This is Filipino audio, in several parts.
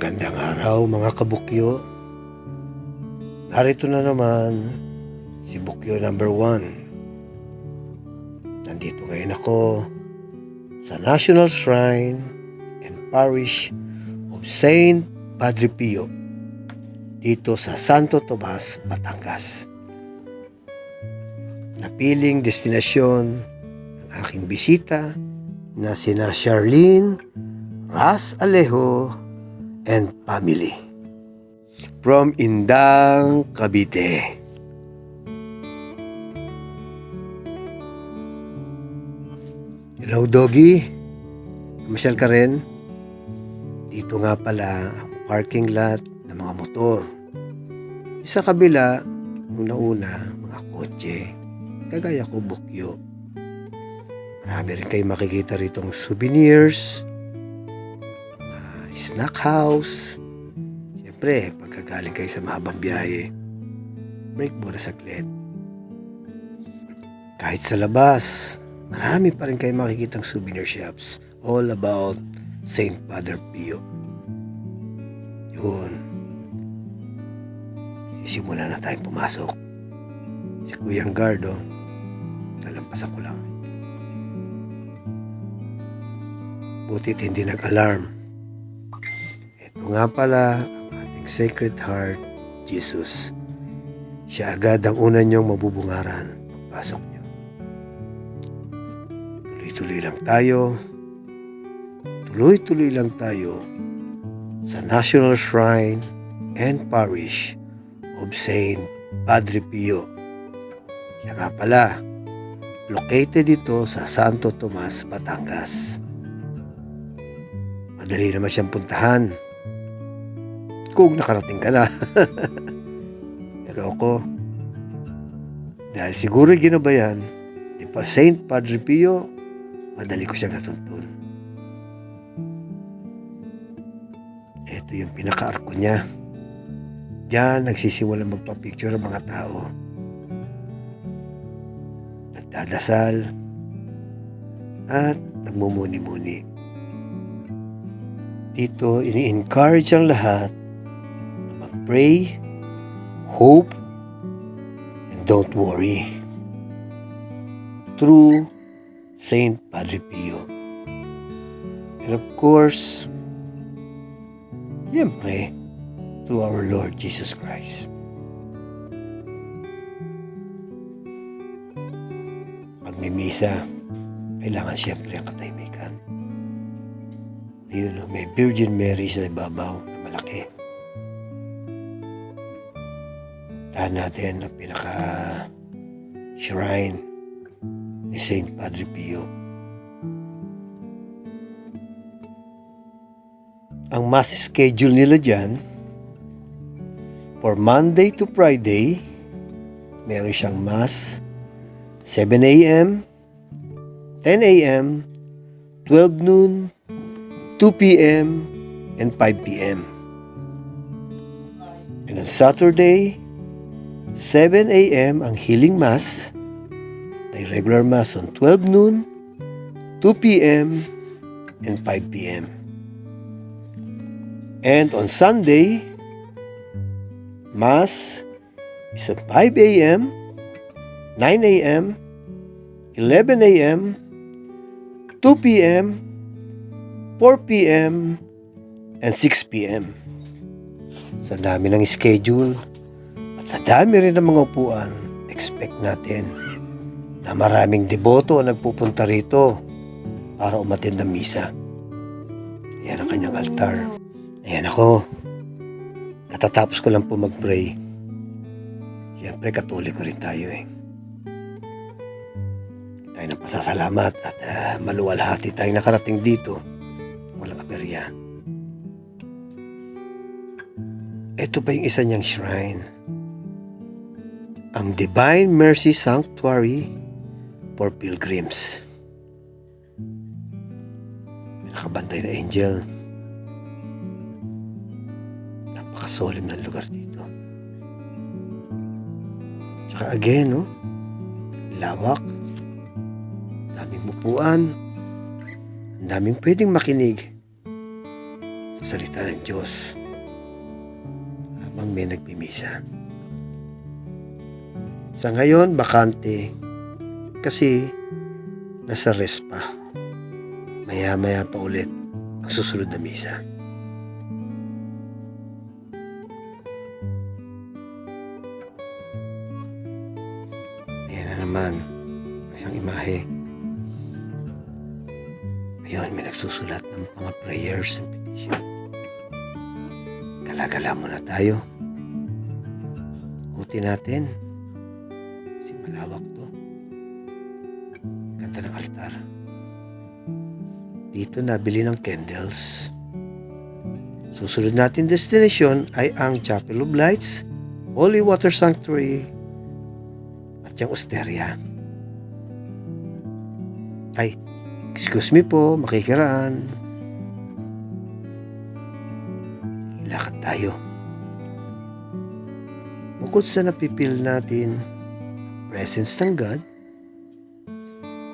Magandang araw mga kabukyo. Narito na naman si Bukyo number 1. Nandito ngayon ako sa National Shrine and Parish of Saint Padre Pio dito sa Santo Tomas, Batangas. Napiling destinasyon ng aking bisita na sina Charlene, Ras Alejo, and family from Indang, Cavite. Hello, Doggy. Kamasyal ka rin? Dito nga pala ang parking lot ng mga motor. Sa kabila, una-una, mga kotse. Kagaya ko, Bukyo. Marami rin kayo makikita ritong souvenirs, snack house. Siyempre, pagkagaling kayo sa mahabang biyahe, break muna saglit. Kahit sa labas, marami pa rin kayo makikitang souvenir shops all about Saint Padre Pio. Yun. Sisimula na tayong pumasok. Si Kuyang Gardo, nalampasan ko lang. Butit hindi nag-alarm. Ito nga pala ang ating Sacred Heart, Jesus. Siya agad ang una niyong mabubungaran pagpasok niyo. Tuloy-tuloy lang tayo. Tuloy-tuloy lang tayo sa National Shrine and Parish of Saint Padre Pio. Siya nga pala, located dito sa Santo Tomas, Batangas. Madali naman siyang puntahan kung nakarating ka na. Pero ako, dahil siguro ginabayan di pa Saint Padre Pio, madali ko siyang natuntun. Ito yung pinaka-arko niya. Diyan nagsisimula magpa-picture ang mga tao. Nagdadasal at nagmumuni-muni. Dito, ini-encourage ang lahat na mag-pray, hope, and don't worry. Through Saint Padre Pio. And of course, siyempre, through our Lord Jesus Christ. Pagmimisa, kailangan siyempre ang katahimikan. Yun, may Virgin Mary sa ibabaw na malaki. Tahan natin ang pinaka-shrine ni Saint Padre Pio. Ang mass schedule nila dyan, for Monday to Friday, meron siyang mass 7 a.m., 10 a.m., 12 noon, 2 p.m. and 5 p.m. And on Saturday, 7 a.m. ang healing mass, may regular mass on 12 noon, 2 p.m. and 5 p.m. And on Sunday, mass is at 5 a.m., 9 a.m., 11 a.m., 2 p.m., 4 p.m. and 6 p.m. Sa dami ng schedule at sa dami rin ng mga upuan, expect natin na maraming deboto ang nagpupunta rito para umattend ng misa. Ayan ang kanyang altar. Ayan ako. Katatapos ko lang po mag-pray. Siyempre, Katoliko rin tayo eh. Tayo ng pasasalamat at maluwalhati tayong nakarating dito. Walang aberya. Ito pa yung isa niyang shrine. Ang Divine Mercy Sanctuary for Pilgrims. May nakabantay na angel. Napakasolim ng lugar dito. Tsaka again, no? Lawak. Daming upuan. Ang daming pwedeng makinig salita ng Diyos habang may nagmimisa. Sa ngayon, bakante kasi nasa rest pa. Maya-maya pa ulit ang susunod na misa. Ayan na naman, isang imahe. Ngayon, may nagsusulat ng mga prayers and petition. Gala-gala muna tayo. Ikutin natin. Kasi malawak to. Ganda ng altar. Dito nabili ng candles. Susunod natin destination ay ang Chapel of Lights, Holy Water Sanctuary, at yung Osteria. Ay, excuse me po, makikiraan. Sige, lakad tayo. Bukod sa napipil natin presence ng God,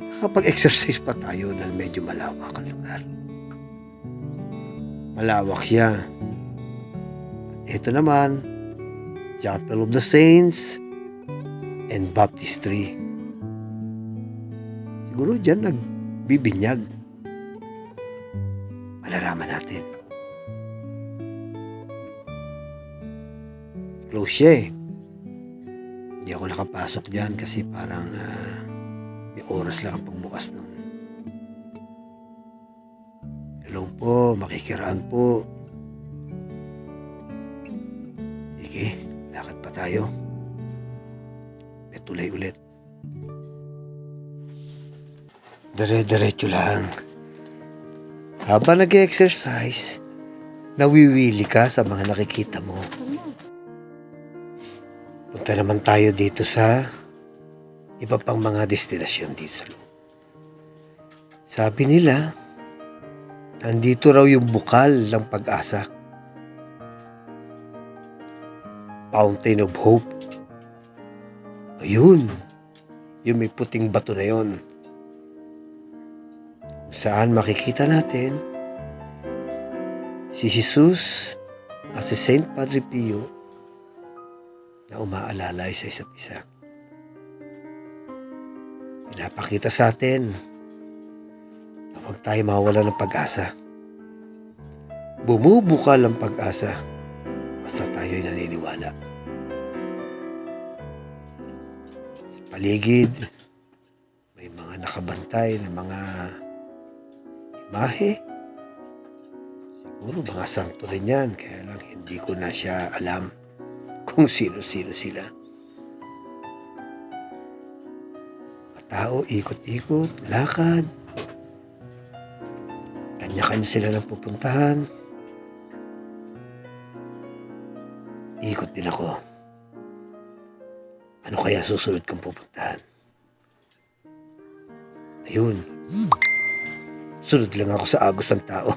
nakapag-exercise pa tayo dahil medyo malawak ang lugar. Malawak siya. Ito naman, Chapel of the Saints and Baptistry. Siguro dyan nagbibinyag. Malalaman natin. Close siya eh. Hindi ako nakapasok dyan kasi parang may oras lang ang pagbukas nun. Hello po, makikiraan po. Sige, lakad pa tayo. May tulay ulit. Dire-diretso lang. Habang nag-exercise, nawiwili ka sa mga nakikita mo. Punta naman tayo dito sa iba pang mga destinasyon dito sa loob. Sabi nila, nandito raw yung bukal ng pag-asa. Fountain of Hope. Ayun. Yung may puting bato na yun. Kung saan makikita natin si Jesus at si Saint Padre Pio na umaalalay sa isa't isa. Pinapakita sa atin na huwag tayo mawala ng pag-asa. Bumubukal ang pag-asa basta tayo'y naniniwala. Sa paligid, may mga nakabantay na mga imahe. Siguro mga santo rin yan, kaya lang hindi ko na siya alam kung sino-sino sila. Mga tao, ikot-ikot, lakad. Kanya-kanya sila ng pupuntahan. Ikot din ako. Ano kaya susunod kong pupuntahan? Ayun. Sunod lang ako sa agos ng tao.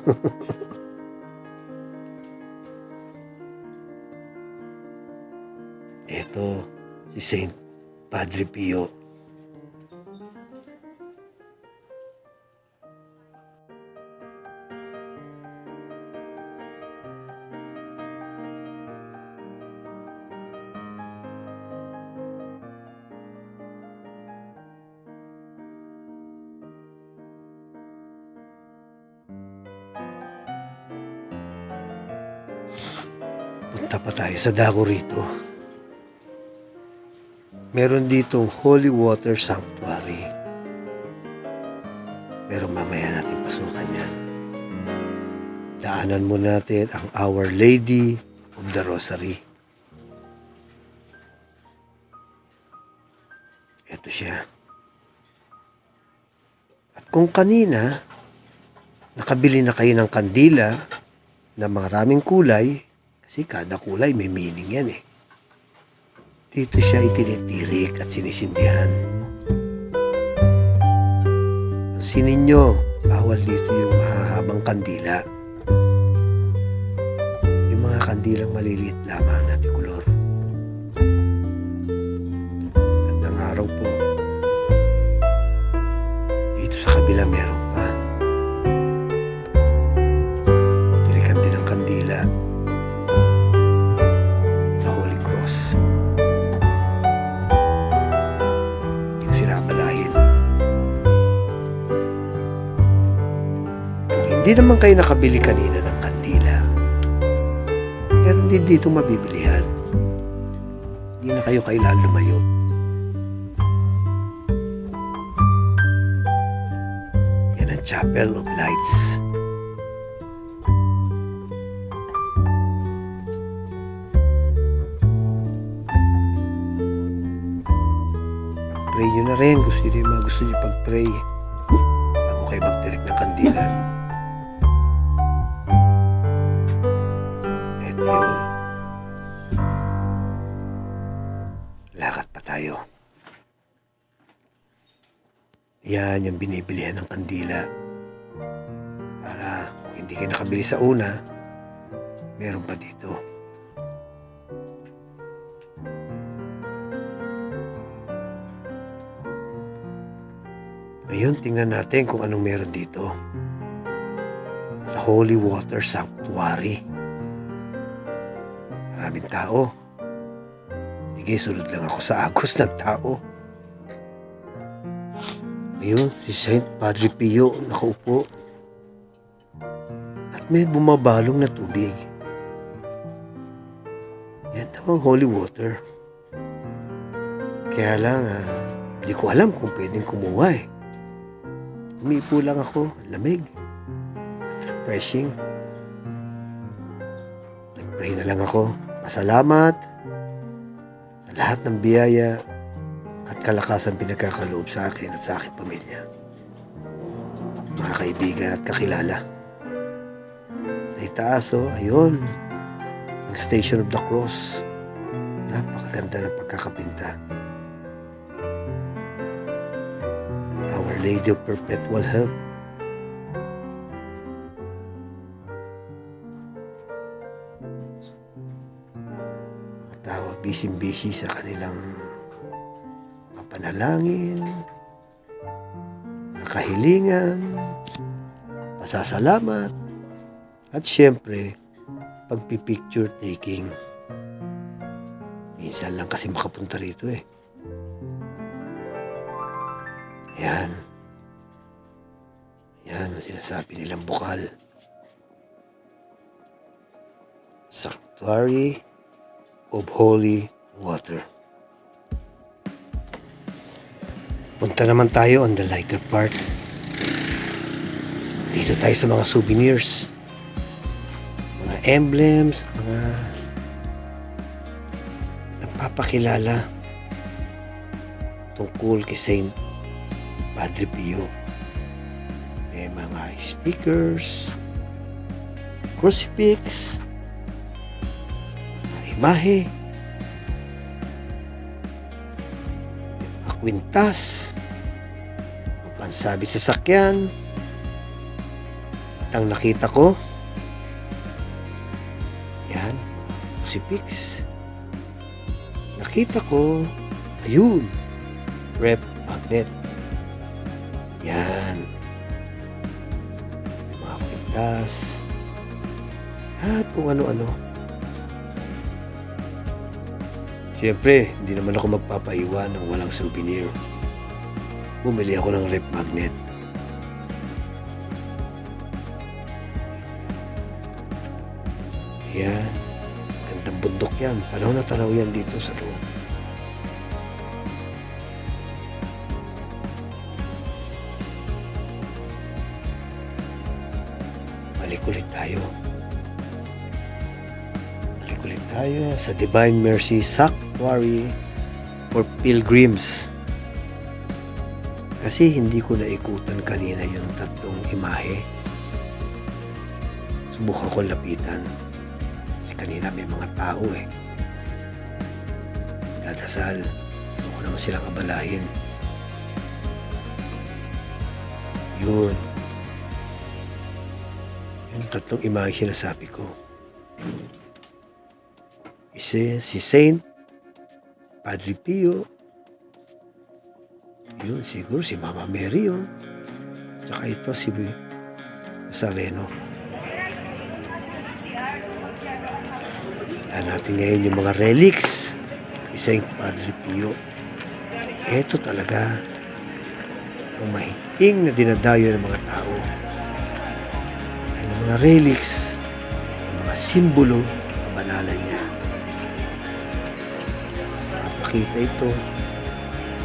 Ito, si Saint Padre Pio. Punta pa tayo sa dako rito. Meron ditong Holy Water Sanctuary. Pero mamaya natin pasukan yan. Daanan muna natin ang Our Lady of the Rosary. Ito siya. At kung kanina, nakabili na kayo ng kandila na maraming kulay, kasi kada kulay may meaning yan eh. Dito siya itinitirik at sinisindihan. Pansinin nyo, bawal dito yung mahahabang kandila. Yung mga kandilang maliliit lamang na tikulor. Gandang araw po. Dito sa kabila meron pa. Tirikan din ang naman kayo nakabili kanina ng kandila. Meron din dito mabibilihan. Hindi na kayo kailangan lumayo. Yan ang Chapel of Lights. Pray nyo na rin kung sino yung mga gusto nyo pag-pray. Bago kayo magdirek ng kandila. Ito yun. Lakad pa tayo. Yan yung binibilihan ng kandila. Para kung hindi kayo nakabili sa una, meron pa dito. Ngayon, tingnan natin kung anong meron dito. Sa Holy Water Sanctuary. Maraming tao. Sige, sunod lang ako sa agos ng tao. Ayun, si Saint Padre Pio nakaupo. At may bumabalong na tubig. Yan daw ang holy water. Kaya lang, hindi ko alam kung pwedeng kumuha eh. Umipo lang ako, lamig. At refreshing. Nag-pray na lang ako. Pasalamat sa lahat ng biyaya at kalakasan pinagkakaloob sa akin at sa aking pamilya. Mga kaibigan at kakilala. Sa itaas, ayun, ang Station of the Cross. Napakaganda ng pagkakapinta. Our Lady of Perpetual Help. Tawa, busy-busy sa kanilang panalangin, kahilingan, pasasalamat, at syempre, pagpipicture taking. Minsan lang kasi makapunta rito eh. Yan. Yan ang sinasabi nilang bukal. Sanctuary of Holy Water. Punta naman tayo on the lighter part. Dito tayo sa mga souvenirs. Mga emblems, mga nagpapakilala tungkol kay Saint Padre Pio. May mga stickers, crucifix, mga imahe, mga kwintas, mga pansabit sa sakyan. At ang nakita ko, yan, crucifix. Nakita ko, ayun, rep magnet. Yan. May mga kwintas. At kung ano-ano. Siyempre, hindi naman ako magpapaiwan ng walang souvenir. Bumili ako ng rep magnet. Yan. Gandang bundok yan. Tanaw na tanaw yan dito sa loob. Balik ulit tayo. Balik ulit tayo sa Divine Mercy Sanctuary for Pilgrims. Kasi hindi ko naikutan kanina yung tatlong imahe. Subukan ko lapitan. Kasi kanina may mga tao eh. Dadasal. Hindi ko naman silang abalahin. Yun. Yung tatlong imahe sinasabi ko. Isa si Saint Padre Pio. Yun, siguro si Mama Mary yun. Tsaka ito si Nazareno. Tignan natin ngayon yung mga relics ni Saint Padre Pio. Ito talaga ang mahigting na dinadayo ng mga tao. mga relics, mga simbolo ng kabanalan niya. Mapakita ito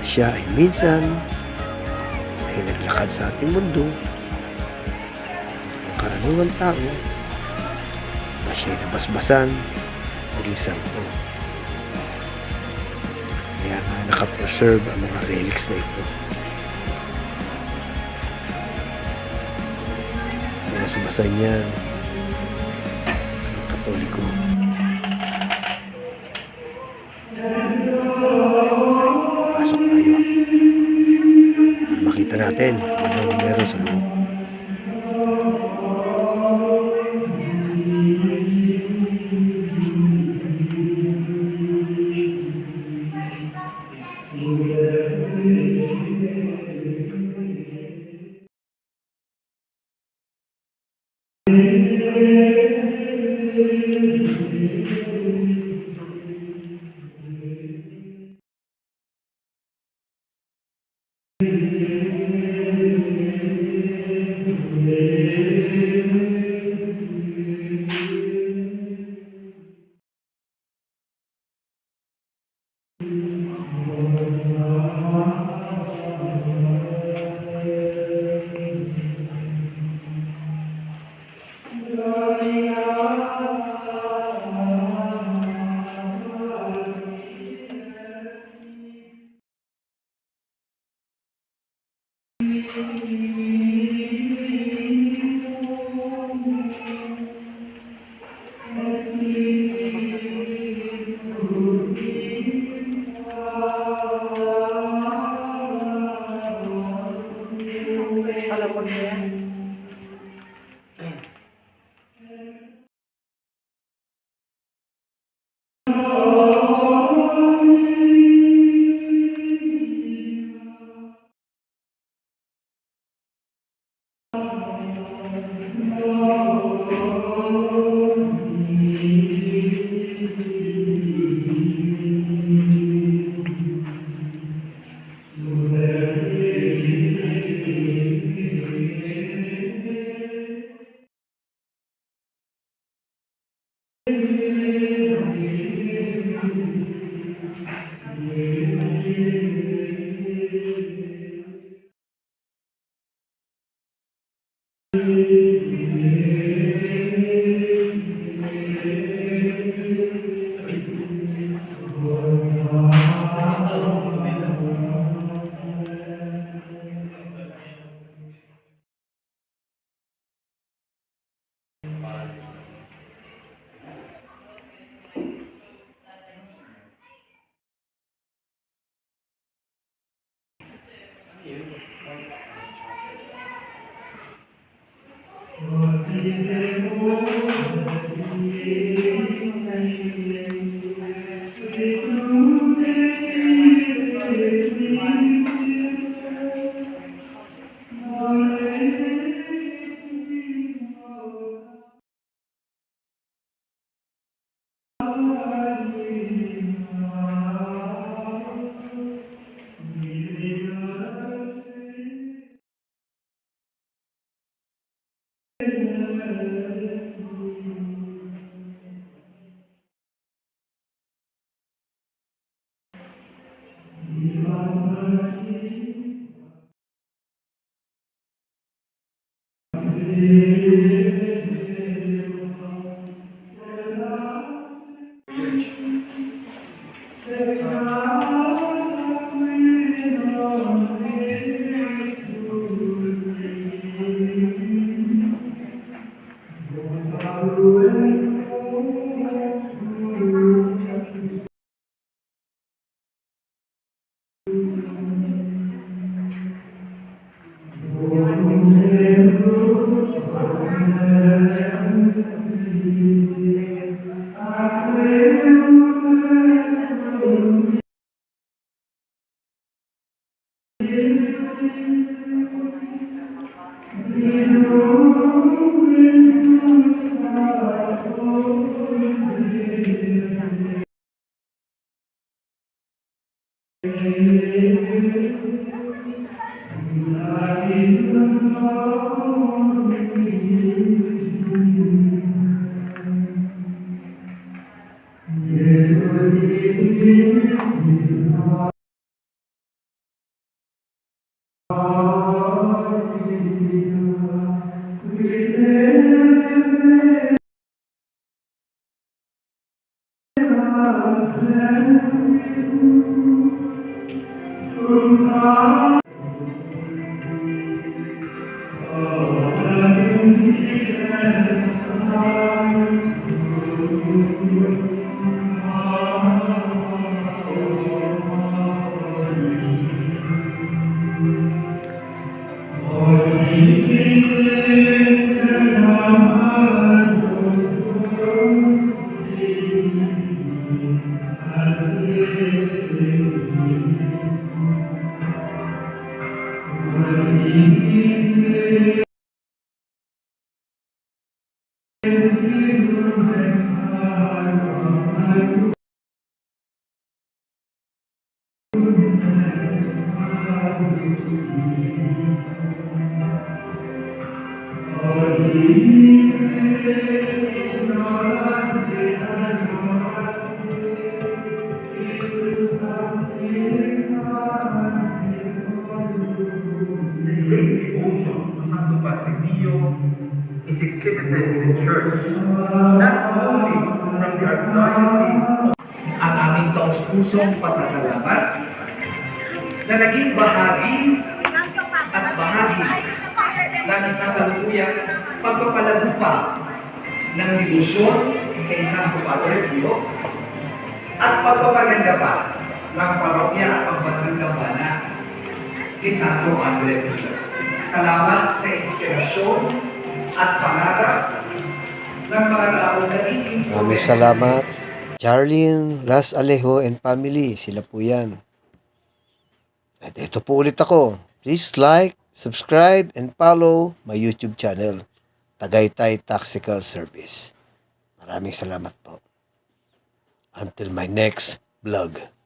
na siya ay minsan ay naglakad sa ating mundo, ang karaniwang tao, na siya ay nabasbasan, naging santo. Kaya nga nakapreserve ang mga relics na ito. Binasbasan yan ng Katoliko. Pasok tayo para makita natin ano meron sa loob. Palabas na yan. The great devotion to Santo Padre Pio is exhibited in the church, not only from the Archdiocese ang ating taus-pusong pasasalamat na naging bahagi at bahagi ng kasalukuyang pagpapalago pa ng delusyon kay Santo Padre Pio at pagpapaganda pa ng parokya at pambansang dambana ni Santo Padre Pio. Salamat sa inspirasyon at pangarap ng mga taong naging instrumento. Maraming salamat. Charlene, Ras Alejo and family, sila po yan. At ito po ulit ako. Please like, subscribe, and follow my YouTube channel, Tagaytay Taxical Service. Maraming salamat po. Until my next vlog.